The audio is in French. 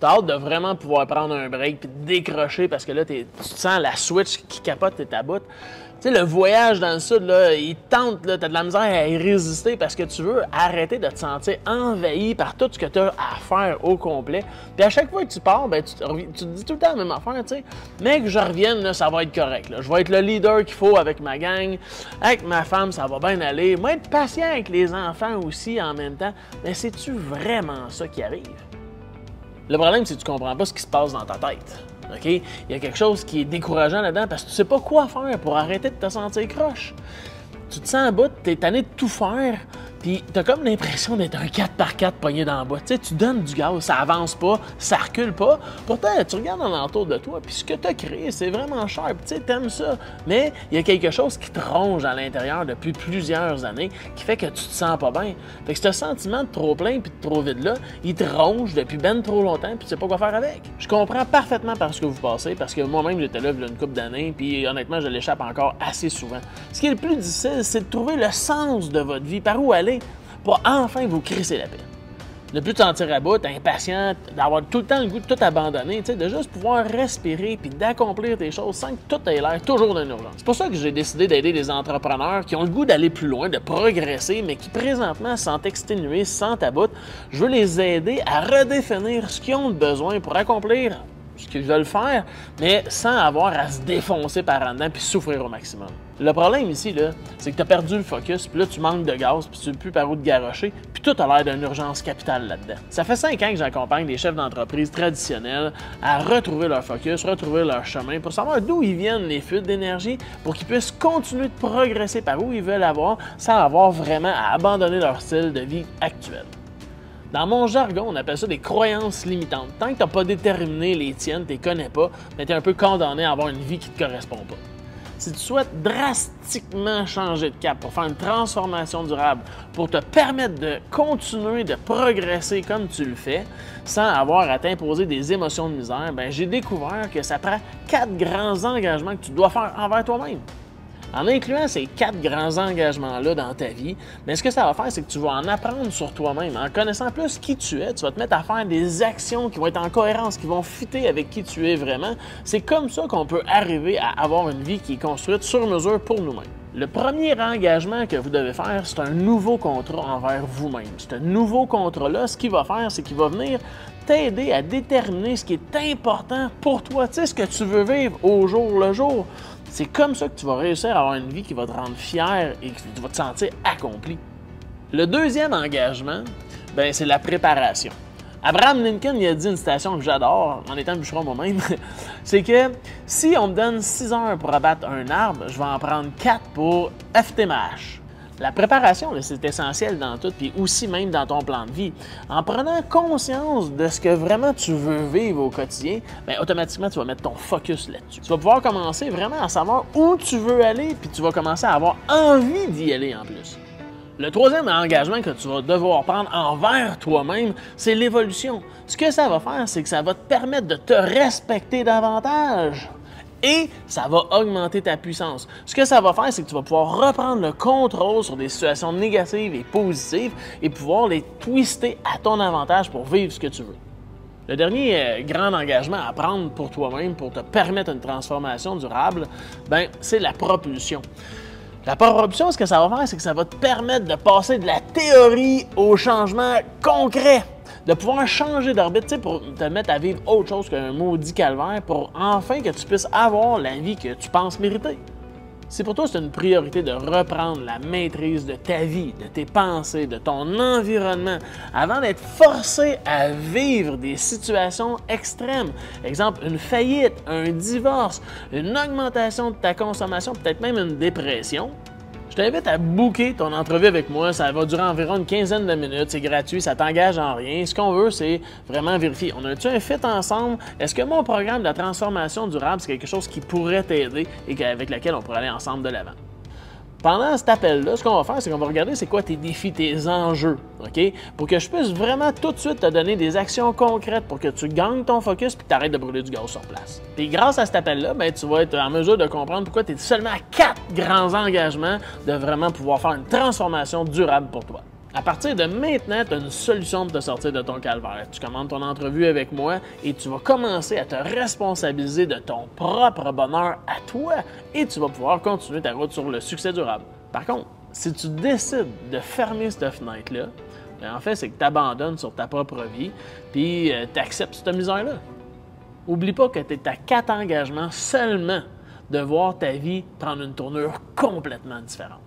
Tu as hâte de vraiment pouvoir prendre un break puis te décrocher parce que là, tu sens la switch qui capote et t'aboute. Tu sais, le voyage dans le sud, là, il tente, tu as de la misère à y résister parce que tu veux arrêter de te sentir envahi par tout ce que tu as à faire au complet. Puis à chaque fois que tu pars, ben, tu te dis tout le temps la même affaire, tu sais. Mais que je revienne, là, ça va être correct. Là. Je vais être le leader qu'il faut avec ma gang, avec ma femme, ça va bien aller. Moi, être patient avec les enfants aussi en même temps. Mais c'est-tu vraiment ça qui arrive? Le problème, c'est que tu ne comprends pas ce qui se passe dans ta tête. OK? Il y a quelque chose qui est décourageant là-dedans parce que tu ne sais pas quoi faire pour arrêter de te sentir croche. Tu te sens à bout, tu es tanné de tout faire, puis tu as comme l'impression d'être un 4x4 pogné dans le bas. Tu sais, tu donnes du gaz, ça avance pas, ça recule pas. Pourtant, tu regardes alentour de toi, puis ce que tu as créé, c'est vraiment sharp. Tu sais, t'aimes ça. Mais il y a quelque chose qui te ronge à l'intérieur depuis plusieurs années qui fait que tu te sens pas bien. Fait que ce sentiment de trop plein puis de trop vide-là, il te ronge depuis ben trop longtemps, puis tu sais pas quoi faire avec. Je comprends parfaitement par ce que vous passez, parce que moi-même, j'étais là il y a une couple d'années, puis honnêtement, je l'échappe encore assez souvent. Ce qui est le plus difficile, c'est de trouver le sens de votre vie, par où aller, pour enfin vous crisser la paix. Ne plus te sentir à bout, impatient, d'avoir tout le temps le goût de tout abandonner, de juste pouvoir respirer puis d'accomplir tes choses sans que tout ait l'air toujours d'une urgence. C'est pour ça que j'ai décidé d'aider des entrepreneurs qui ont le goût d'aller plus loin, de progresser, mais qui présentement se sentent exténués, se sentent à bout. Je veux les aider à redéfinir ce qu'ils ont besoin pour accomplir ce qu'ils veulent faire, mais sans avoir à se défoncer par en dedans puis souffrir au maximum. Le problème ici, là, c'est que tu as perdu le focus, puis là, tu manques de gaz, puis tu ne sais plus par où te garrocher, puis tout a l'air d'une urgence capitale là-dedans. Ça fait 5 ans que j'accompagne des chefs d'entreprise traditionnels à retrouver leur focus, retrouver leur chemin, pour savoir d'où ils viennent les fuites d'énergie, pour qu'ils puissent continuer de progresser par où ils veulent avoir, sans avoir vraiment à abandonner leur style de vie actuel. Dans mon jargon, on appelle ça des croyances limitantes. Tant que tu n'as pas déterminé les tiennes, tu ne les connais pas, mais tu es un peu condamné à avoir une vie qui ne te correspond pas. Si tu souhaites drastiquement changer de cap pour faire une transformation durable, pour te permettre de continuer de progresser comme tu le fais, sans avoir à t'imposer des émotions de misère, ben, j'ai découvert que ça prend 4 grands engagements que tu dois faire envers toi-même. En incluant ces 4 grands engagements-là dans ta vie, mais ce que ça va faire, c'est que tu vas en apprendre sur toi-même. En connaissant plus qui tu es, tu vas te mettre à faire des actions qui vont être en cohérence, qui vont fitter avec qui tu es vraiment. C'est comme ça qu'on peut arriver à avoir une vie qui est construite sur mesure pour nous-mêmes. Le premier engagement que vous devez faire, c'est un nouveau contrat envers vous-même. Ce nouveau contrat-là, ce qu'il va faire, c'est qu'il va venir t'aider à déterminer ce qui est important pour toi. Tu sais, ce que tu veux vivre au jour le jour. C'est comme ça que tu vas réussir à avoir une vie qui va te rendre fier et que tu vas te sentir accompli. Le deuxième engagement, ben, c'est la préparation. Abraham Lincoln il a dit une citation que j'adore, en étant bûcheron moi-même, c'est que si on me donne 6 heures pour abattre un arbre, je vais en prendre 4 pour affûter ma hache. La préparation, c'est essentiel dans tout, puis aussi même dans ton plan de vie. En prenant conscience de ce que vraiment tu veux vivre au quotidien, bien, automatiquement, tu vas mettre ton focus là-dessus. Tu vas pouvoir commencer vraiment à savoir où tu veux aller, puis tu vas commencer à avoir envie d'y aller en plus. Le troisième engagement que tu vas devoir prendre envers toi-même, c'est l'évolution. Ce que ça va faire, c'est que ça va te permettre de te respecter davantage. Et ça va augmenter ta puissance. Ce que ça va faire, c'est que tu vas pouvoir reprendre le contrôle sur des situations négatives et positives et pouvoir les twister à ton avantage pour vivre ce que tu veux. Le dernier grand engagement à prendre pour toi-même pour te permettre une transformation durable, ben, c'est la propulsion. La propulsion, ce que ça va faire, c'est que ça va te permettre de passer de la théorie au changement concret. De pouvoir changer d'orbite, tu sais, pour te mettre à vivre autre chose qu'un maudit calvaire, pour enfin que tu puisses avoir la vie que tu penses mériter. Si pour toi, c'est une priorité de reprendre la maîtrise de ta vie, de tes pensées, de ton environnement, avant d'être forcé à vivre des situations extrêmes, exemple une faillite, un divorce, une augmentation de ta consommation, peut-être même une dépression, je t'invite à booker ton entrevue avec moi. Ça va durer environ une quinzaine de minutes. C'est gratuit, ça t'engage en rien. Ce qu'on veut, c'est vraiment vérifier. On a-tu un fit ensemble? Est-ce que mon programme de transformation durable, c'est quelque chose qui pourrait t'aider et avec lequel on pourrait aller ensemble de l'avant? Pendant cet appel-là, ce qu'on va faire, c'est qu'on va regarder c'est quoi tes défis, tes enjeux, OK? Pour que je puisse vraiment tout de suite te donner des actions concrètes pour que tu gagnes ton focus et que tu arrêtes de brûler du gaz sur place. Puis grâce à cet appel-là, ben, tu vas être en mesure de comprendre pourquoi tu es seulement à 4 grands engagements de vraiment pouvoir faire une transformation durable pour toi. À partir de maintenant, tu as une solution pour te sortir de ton calvaire. Tu commandes ton entrevue avec moi et tu vas commencer à te responsabiliser de ton propre bonheur à toi et tu vas pouvoir continuer ta route sur le succès durable. Par contre, si tu décides de fermer cette fenêtre-là, bien, en fait, c'est que tu abandonnes sur ta propre vie puis tu acceptes cette misère-là. Oublie pas que tu es à 4 engagements seulement de voir ta vie prendre une tournure complètement différente.